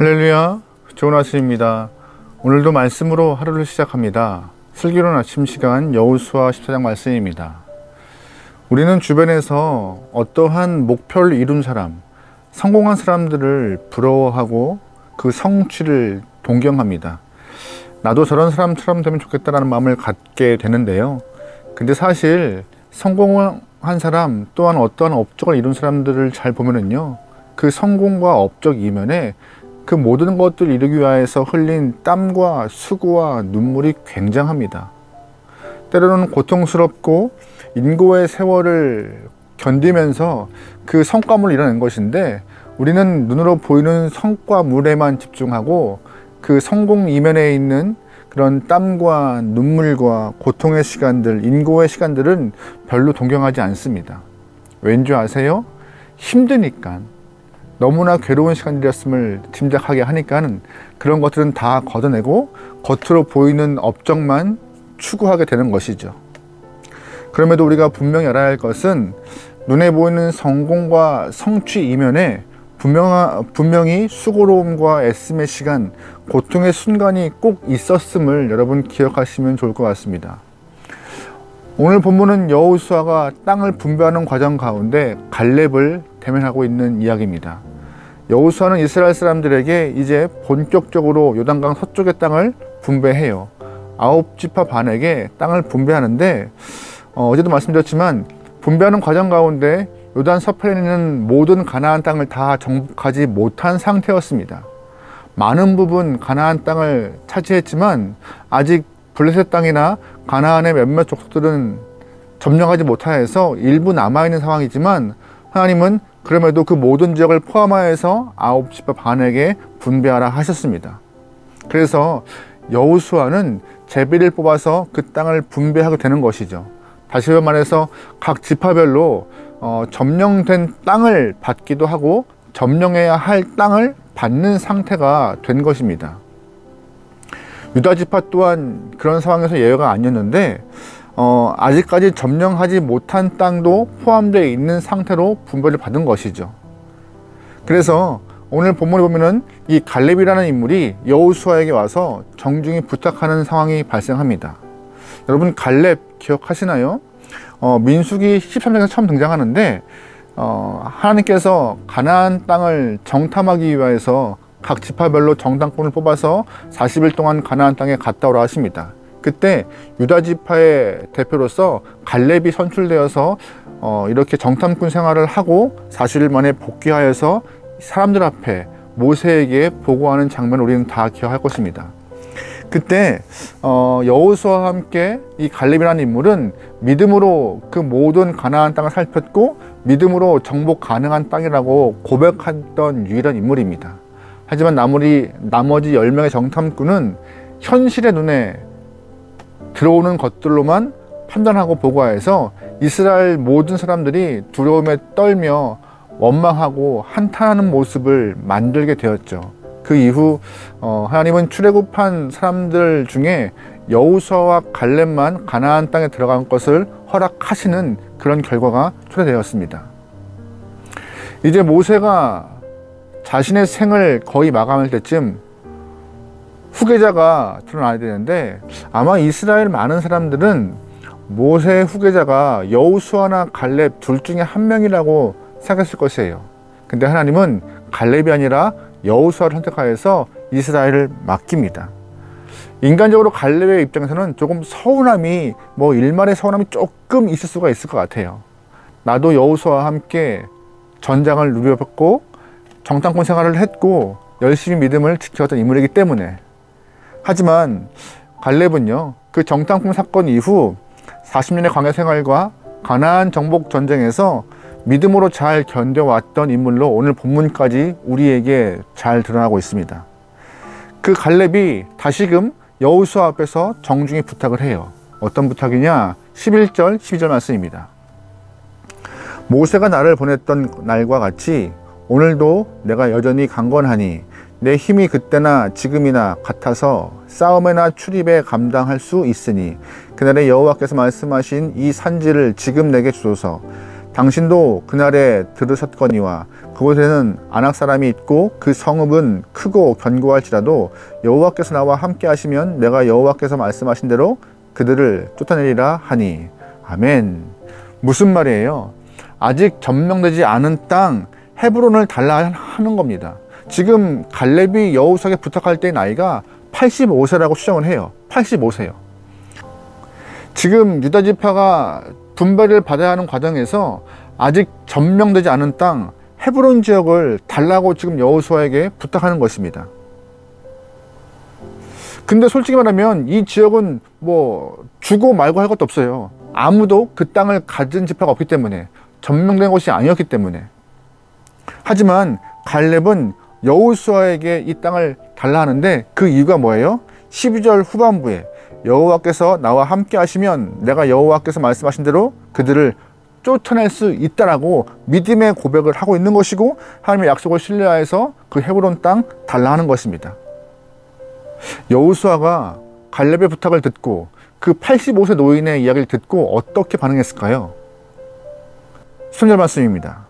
할렐루야, 좋은 아침입니다. 오늘도 말씀으로 하루를 시작합니다. 슬기로운 아침 시간 여호수아 14장 말씀입니다. 우리는 주변에서 어떠한 목표를 이룬 사람, 성공한 사람들을 부러워하고 그 성취를 동경합니다. 나도 저런 사람처럼 되면 좋겠다라는 마음을 갖게 되는데요. 근데 사실 성공한 사람 또한 어떠한 업적을 이룬 사람들을 잘 보면은요, 그 성공과 업적 이면에 그 모든 것들을 이루기 위해서 흘린 땀과 수고와 눈물이 굉장합니다. 때로는 고통스럽고 인고의 세월을 견디면서 그 성과물을 이뤄낸 것인데, 우리는 눈으로 보이는 성과물에만 집중하고 그 성공 이면에 있는 그런 땀과 눈물과 고통의 시간들, 인고의 시간들은 별로 동경하지 않습니다. 왠지 아세요? 힘드니까, 너무나 괴로운 시간들이었음을 짐작하게 하니까는 그런 것들은 다 걷어내고 겉으로 보이는 업적만 추구하게 되는 것이죠. 그럼에도 우리가 분명히 알아야 할 것은 눈에 보이는 성공과 성취 이면에 분명히 수고로움과 애씀의 시간, 고통의 순간이 꼭 있었음을 여러분 기억하시면 좋을 것 같습니다. 오늘 본문은 여호수아가 땅을 분배하는 과정 가운데 갈렙을 대면하고 있는 이야기입니다. 여호수아는 이스라엘 사람들에게 이제 본격적으로 요단강 서쪽의 땅을 분배해요. 9지파 반에게 땅을 분배하는데, 어제도 말씀드렸지만 분배하는 과정 가운데 요단 서편에 있는 모든 가나안 땅을 다 정복하지 못한 상태였습니다. 많은 부분 가나안 땅을 차지했지만 아직 블레셋 땅이나 가나안의 몇몇 족속들은 점령하지 못하여서 일부 남아있는 상황이지만, 하나님은 그럼에도 그 모든 지역을 포함하여서 9지파 반에게 분배하라 하셨습니다. 그래서 여호수아는 제비를 뽑아서 그 땅을 분배하게 되는 것이죠. 다시 말해서 각 지파별로 점령된 땅을 받기도 하고 점령해야 할 땅을 받는 상태가 된 것입니다. 유다 지파 또한 그런 상황에서 예외가 아니었는데, 아직까지 점령하지 못한 땅도 포함되어 있는 상태로 분배를 받은 것이죠. 그래서 오늘 본문에 보면은 이 갈렙이라는 인물이 여호수아에게 와서 정중히 부탁하는 상황이 발생합니다. 여러분, 갈렙 기억하시나요? 민수기 13장에서 처음 등장하는데, 하나님께서 가나안 땅을 정탐하기 위해서 각 지파별로 정탐꾼을 뽑아서 40일 동안 가나안 땅에 갔다 오라 하십니다. 그때 유다 지파의 대표로서 갈렙이 선출되어서 이렇게 정탐꾼 생활을 하고 40일 만에 복귀하여서 사람들 앞에 모세에게 보고하는 장면을 우리는 다 기억할 것입니다. 그때 여호수아와 함께 이 갈렙이라는 인물은 믿음으로 그 모든 가나안 땅을 살폈고 믿음으로 정복 가능한 땅이라고 고백했던 유일한 인물입니다. 하지만 나머지 10명의 정탐꾼은 현실의 눈에 들어오는 것들로만 판단하고 보고해서 이스라엘 모든 사람들이 두려움에 떨며 원망하고 한탄하는 모습을 만들게 되었죠. 그 이후 하나님은 출애굽한 사람들 중에 여호수아와 갈렙만 가나안 땅에 들어간 것을 허락하시는 그런 결과가 초래되었습니다. 이제 모세가 자신의 생을 거의 마감할 때쯤 후계자가 드러나야 되는데, 아마 이스라엘 많은 사람들은 모세의 후계자가 여호수아나 갈렙 둘 중에 한 명이라고 생각했을 것이에요. 근데 하나님은 갈렙이 아니라 여호수아를 선택하여서 이스라엘을 맡깁니다. 인간적으로 갈렙의 입장에서는 조금 서운함이, 일말의 서운함이 조금 있을 수가 있을 것 같아요. 나도 여호수아와 함께 전장을 누려봤고 정탐꾼 생활을 했고 열심히 믿음을 지켜왔던 인물이기 때문에. 하지만 갈렙은요, 그 정탐꾼 사건 이후 40년의 광야 생활과 가나안 정복 전쟁에서 믿음으로 잘 견뎌왔던 인물로 오늘 본문까지 우리에게 잘 드러나고 있습니다. 그 갈렙이 다시금 여호수아 앞에서 정중히 부탁을 해요. 어떤 부탁이냐? 11절, 12절 말씀입니다. 모세가 나를 보냈던 날과 같이 오늘도 내가 여전히 강건하니 내 힘이 그때나 지금이나 같아서 싸움에나 출입에 감당할 수 있으니 그날에 여호와께서 말씀하신 이 산지를 지금 내게 주소서. 당신도 그날에 들으셨거니와 그곳에는 아낙 사람이 있고 그 성읍은 크고 견고할지라도 여호와께서 나와 함께 하시면 내가 여호와께서 말씀하신 대로 그들을 쫓아내리라 하니. 아멘. 무슨 말이에요? 아직 점령되지 않은 땅 헤브론을 달라 하는 겁니다. 지금 갈렙이 여호수아에게 부탁할 때 나이가 85세라고 추정을 해요. 85세요. 지금 유다 지파가 분배를 받아야 하는 과정에서 아직 점령되지 않은 땅 헤브론 지역을 달라고 지금 여호수아에게 부탁하는 것입니다. 근데 솔직히 말하면 이 지역은 뭐 주고 말고 할 것도 없어요. 아무도 그 땅을 가진 지파가 없기 때문에, 점령된 곳이 아니었기 때문에. 하지만 갈렙은 여호수아에게 이 땅을 달라 하는데 그 이유가 뭐예요? 12절 후반부에 여호와께서 나와 함께 하시면 내가 여호와께서 말씀하신 대로 그들을 쫓아낼 수 있다라고 믿음의 고백을 하고 있는 것이고, 하나님의 약속을 신뢰하여서 그 헤브론 땅 달라 하는 것입니다. 여호수아가 갈렙의 부탁을 듣고 그 85세 노인의 이야기를 듣고 어떻게 반응했을까요? 10절 말씀입니다.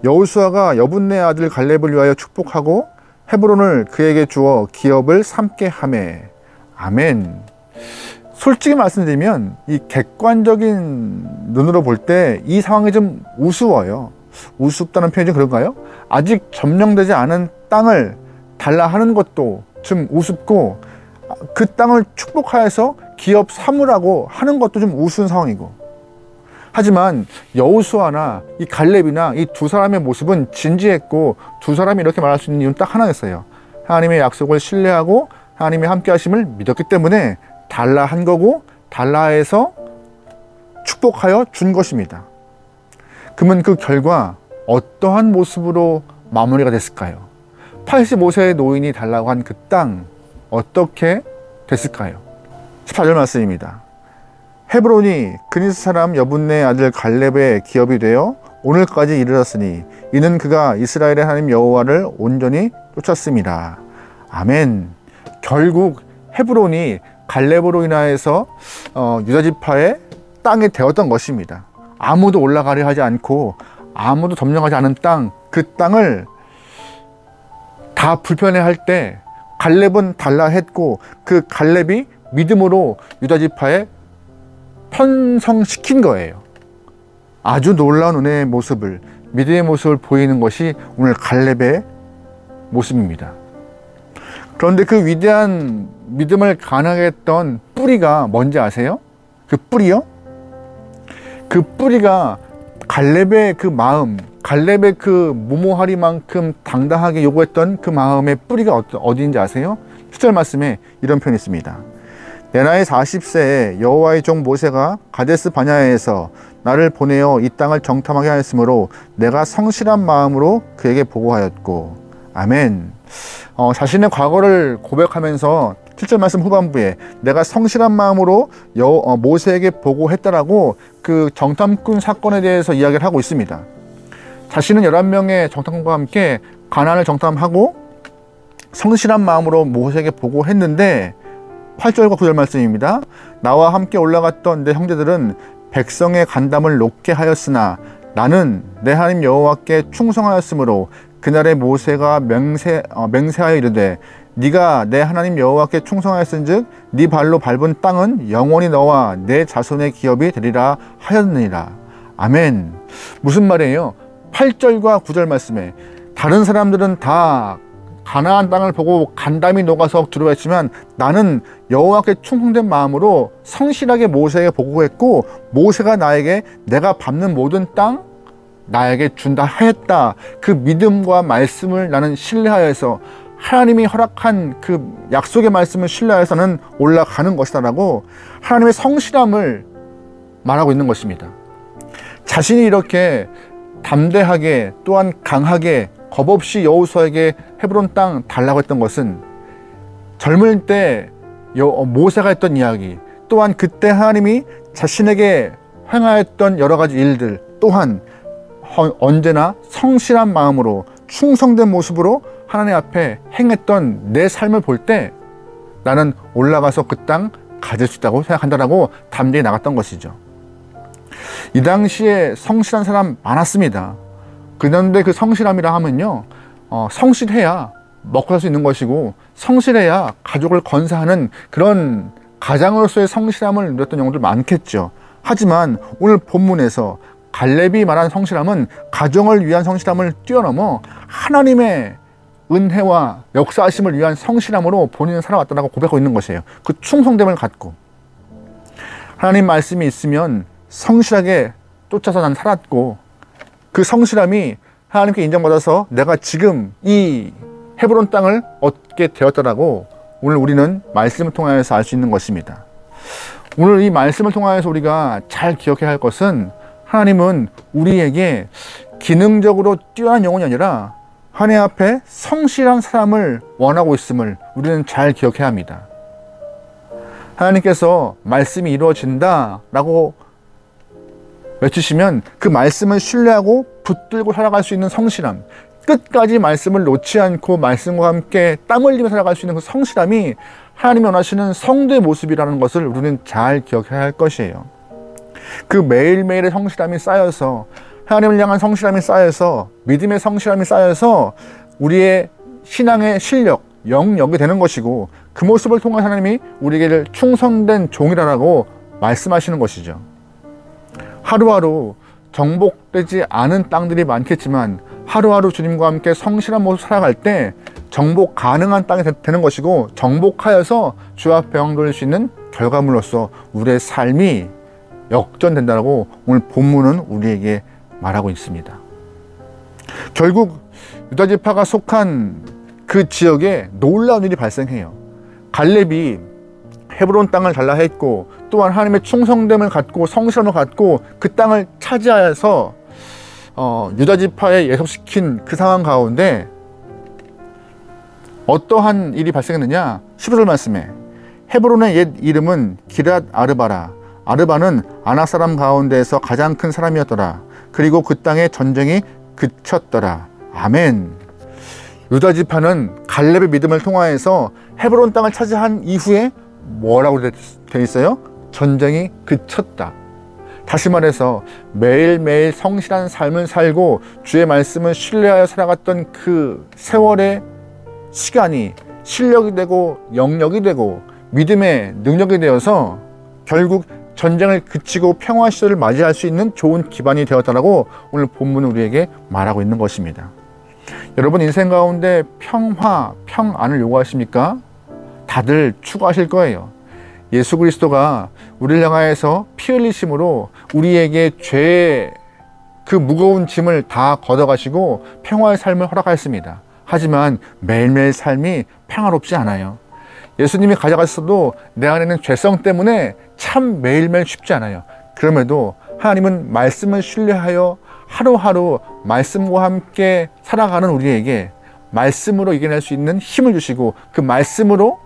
여호수아가 여분네 아들 갈렙을 위하여 축복하고 헤브론을 그에게 주어 기업을 삼게 하매. 아멘. 솔직히 말씀드리면 이 객관적인 눈으로 볼 때 이 상황이 좀 우스워요. 우습다는 표현이 그런가요? 아직 점령되지 않은 땅을 달라 하는 것도 좀 우습고, 그 땅을 축복하여서 기업 삼으라고 하는 것도 좀 우스운 상황이고. 하지만 여호수아나 이 갈렙이나 이 두 사람의 모습은 진지했고, 두 사람이 이렇게 말할 수 있는 이유는 딱 하나였어요. 하나님의 약속을 신뢰하고 하나님의 함께 하심을 믿었기 때문에 달라 한 거고, 달라해서 축복하여 준 것입니다. 그러면 그 결과 어떠한 모습으로 마무리가 됐을까요? 85세의 노인이 달라고 한 그 땅 어떻게 됐을까요? 14절 말씀입니다. 헤브론이 그니스 사람 여분네 아들 갈렙의 기업이 되어 오늘까지 이르렀으니 이는 그가 이스라엘의 하나님 여호와를 온전히 쫓았습니다. 아멘. 결국 헤브론이 갈렙으로 인하여서 유다 지파의 땅이 되었던 것입니다. 아무도 올라가려 하지 않고 아무도 점령하지 않은 땅, 그 땅을 다 불편해할 때 갈렙은 달라 했고, 그 갈렙이 믿음으로 유다 지파에 편성시킨 거예요. 아주 놀라운 은혜의 모습을, 믿음의 모습을 보이는 것이 오늘 갈렙의 모습입니다. 그런데 그 위대한 믿음을 가능하게 했던 뿌리가 뭔지 아세요? 그 뿌리요? 그 뿌리가 갈렙의 그 마음, 갈렙의 그 무모하리만큼 당당하게 요구했던 그 마음의 뿌리가 어디인지 아세요? 10절 말씀에 이런 표현이 있습니다. 내 나이 40세에 여호와의 종 모세가 가데스 바냐에서 나를 보내어 이 땅을 정탐하게 하였으므로 내가 성실한 마음으로 그에게 보고하였고. 아멘. 자신의 과거를 고백하면서 7절 말씀 후반부에 내가 성실한 마음으로 모세에게 보고했다라고 그 정탐꾼 사건에 대해서 이야기를 하고 있습니다. 자신은 11명의 정탐꾼과 함께 가나안을 정탐하고 성실한 마음으로 모세에게 보고했는데, 8절과 9절 말씀입니다. 나와 함께 올라갔던 내 형제들은 백성의 간담을 높게 하였으나 나는 내 하나님 여호와께 충성하였으므로 그날에 모세가 맹세하여 이르되 네가 내 하나님 여호와께 충성하였은즉 네 발로 밟은 땅은 영원히 너와 내 자손의 기업이 되리라 하였느니라. 아멘. 무슨 말이에요? 8절과 9절 말씀에 다른 사람들은 다 가나안 땅을 보고 간담이 녹아서 두려워했지만 나는 여호와께 충성된 마음으로 성실하게 모세에게 보고했고, 모세가 나에게 내가 밟는 모든 땅 나에게 준다 하였다. 그 믿음과 말씀을 나는 신뢰하여서 하나님이 허락한 그 약속의 말씀을 신뢰하여서는 올라가는 것이다 라고 하나님의 성실함을 말하고 있는 것입니다. 자신이 이렇게 담대하게 또한 강하게 겁없이 여호수아에게 헤브론 땅 달라고 했던 것은 젊을 때 모세가 했던 이야기, 또한 그때 하나님이 자신에게 행하였던 여러 가지 일들, 또한 언제나 성실한 마음으로 충성된 모습으로 하나님 앞에 행했던 내 삶을 볼 때 나는 올라가서 그 땅 가질 수 있다고 생각한다라고 담대히 나갔던 것이죠. 이 당시에 성실한 사람 많았습니다. 그런데 그 성실함이라 하면요, 성실해야 먹고 살 수 있는 것이고, 성실해야 가족을 건사하는 그런 가장으로서의 성실함을 누렸던 영혼들 많겠죠. 하지만 오늘 본문에서 갈렙이 말한 성실함은 가정을 위한 성실함을 뛰어넘어 하나님의 은혜와 역사하심을 위한 성실함으로 본인은 살아왔다고 고백하고 있는 것이에요. 그 충성됨을 갖고 하나님 말씀이 있으면 성실하게 쫓아서 난 살았고, 그 성실함이 하나님께 인정받아서 내가 지금 이 헤브론 땅을 얻게 되었다라고 오늘 우리는 말씀을 통하여서 알 수 있는 것입니다. 오늘 이 말씀을 통하여서 우리가 잘 기억해야 할 것은, 하나님은 우리에게 기능적으로 뛰어난 영혼이 아니라 하나님 앞에 성실한 사람을 원하고 있음을 우리는 잘 기억해야 합니다. 하나님께서 말씀이 이루어진다 라고 외치시면 그 말씀을 신뢰하고 붙들고 살아갈 수 있는 성실함, 끝까지 말씀을 놓지 않고 말씀과 함께 땀 흘리며 살아갈 수 있는 그 성실함이 하나님이 원하시는 성도의 모습이라는 것을 우리는 잘 기억해야 할 것이에요. 그 매일매일의 성실함이 쌓여서, 하나님을 향한 성실함이 쌓여서, 믿음의 성실함이 쌓여서 우리의 신앙의 실력, 영역이 되는 것이고, 그 모습을 통해 하나님이 우리에게 충성된 종이라고 말씀하시는 것이죠. 하루하루 정복되지 않은 땅들이 많겠지만 하루하루 주님과 함께 성실한 모습 살아갈 때 정복 가능한 땅이 되는 것이고, 정복하여서 주 앞에 영광 돌릴 수 있는 결과물로서 우리의 삶이 역전된다고 오늘 본문은 우리에게 말하고 있습니다. 결국 유다 지파가 속한 그 지역에 놀라운 일이 발생해요. 갈렙이 헤브론 땅을 달라 했고, 또한 하나님의 충성됨을 갖고 성실함을 갖고 그 땅을 차지하여서 유다 지파에 예속시킨 그 상황 가운데 어떠한 일이 발생했느냐? 11절 말씀에 헤브론의 옛 이름은 기럇 아르바라. 아르바는 아낙 사람 가운데에서 가장 큰 사람이었더라. 그리고 그 땅에 전쟁이 그쳤더라. 아멘. 유다 지파는 갈렙의 믿음을 통하여서 헤브론 땅을 차지한 이후에 뭐라고 되어 있어요? 전쟁이 그쳤다. 다시 말해서 매일매일 성실한 삶을 살고 주의 말씀을 신뢰하여 살아갔던 그 세월의 시간이 실력이 되고 영역이 되고 믿음의 능력이 되어서 결국 전쟁을 그치고 평화 시절을 맞이할 수 있는 좋은 기반이 되었다라고 오늘 본문은 우리에게 말하고 있는 것입니다. 여러분 인생 가운데 평화, 평안을 요구하십니까? 다들 추구하실 거예요. 예수 그리스도가 우리를 향하여서 피 흘리심으로 우리에게 죄의 그 무거운 짐을 다 걷어가시고 평화의 삶을 허락하였습니다. 하지만 매일매일 삶이 평화롭지 않아요. 예수님이 가져가셨어도 내 안에는 죄성 때문에 참 매일매일 쉽지 않아요. 그럼에도 하나님은 말씀을 신뢰하여 하루하루 말씀과 함께 살아가는 우리에게 말씀으로 이겨낼 수 있는 힘을 주시고, 그 말씀으로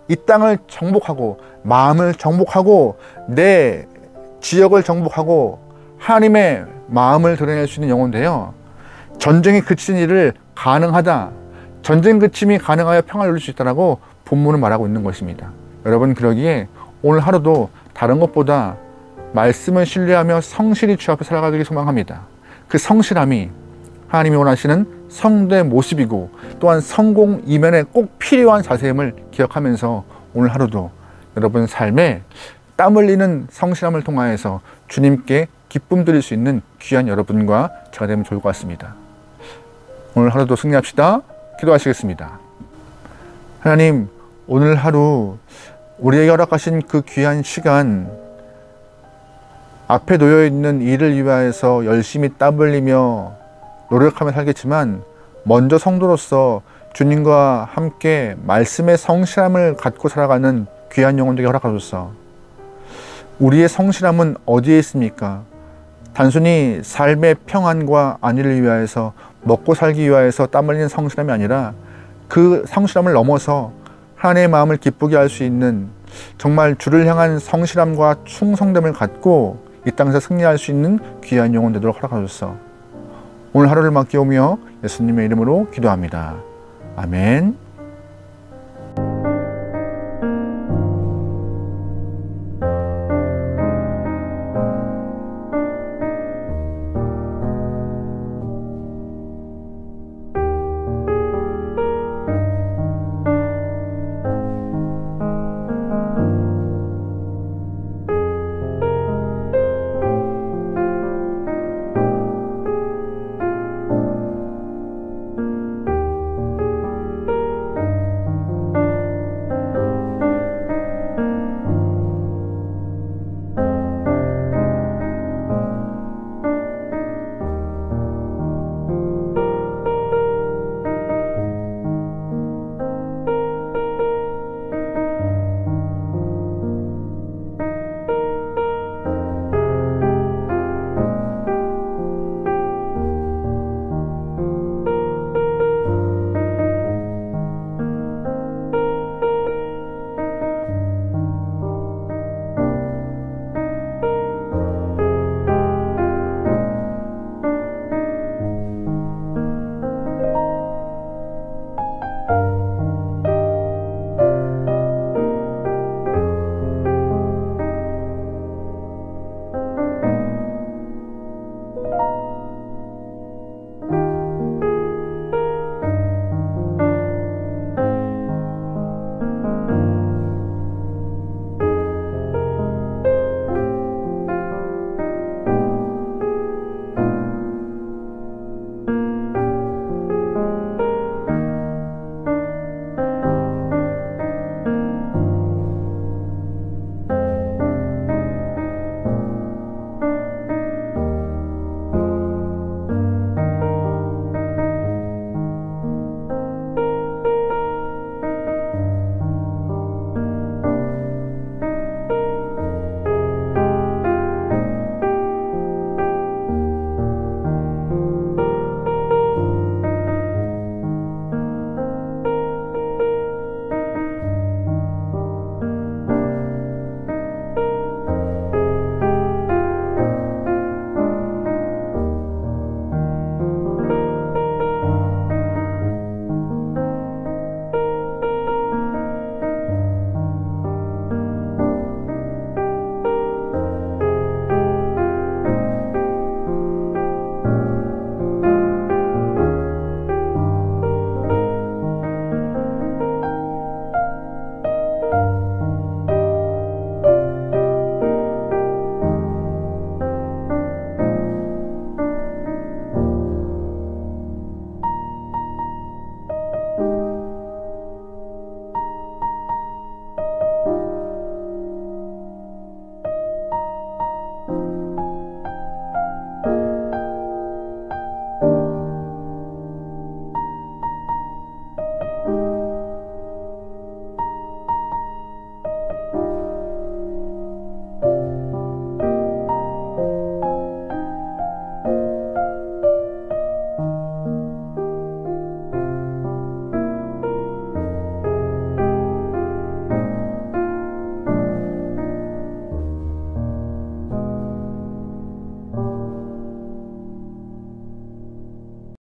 이 땅을 정복하고 마음을 정복하고 내 지역을 정복하고 하나님의 마음을 드러낼 수 있는 영혼 되어 전쟁이 그친 일을 가능하다, 전쟁 그침이 가능하여 평화를 누릴 수 있다고 본문은 말하고 있는 것입니다. 여러분 그러기에 오늘 하루도 다른 것보다 말씀을 신뢰하며 성실히 주 앞에 살아가기를 소망합니다. 그 성실함이 하나님이 원하시는 성도의 모습이고 또한 성공 이면에 꼭 필요한 자세임을 기억하면서 오늘 하루도 여러분 삶에 땀 흘리는 성실함을 통하여서 주님께 기쁨 드릴 수 있는 귀한 여러분과 제가 되면 좋을 것 같습니다. 오늘 하루도 승리합시다. 기도하시겠습니다. 하나님, 오늘 하루 우리에게 허락하신 그 귀한 시간, 앞에 놓여있는 일을 위하여서 열심히 땀 흘리며 노력하며 살겠지만 먼저 성도로서 주님과 함께 말씀의 성실함을 갖고 살아가는 귀한 영혼들에게 허락하소서. 우리의 성실함은 어디에 있습니까? 단순히 삶의 평안과 안위를 위하여서 먹고 살기 위하여서 땀 흘리는 성실함이 아니라 그 성실함을 넘어서 하나님의 마음을 기쁘게 할 수 있는 정말 주를 향한 성실함과 충성됨을 갖고 이 땅에서 승리할 수 있는 귀한 영혼 되도록 허락하소서. 오늘 하루를 맡겨오며 예수님의 이름으로 기도합니다. 아멘.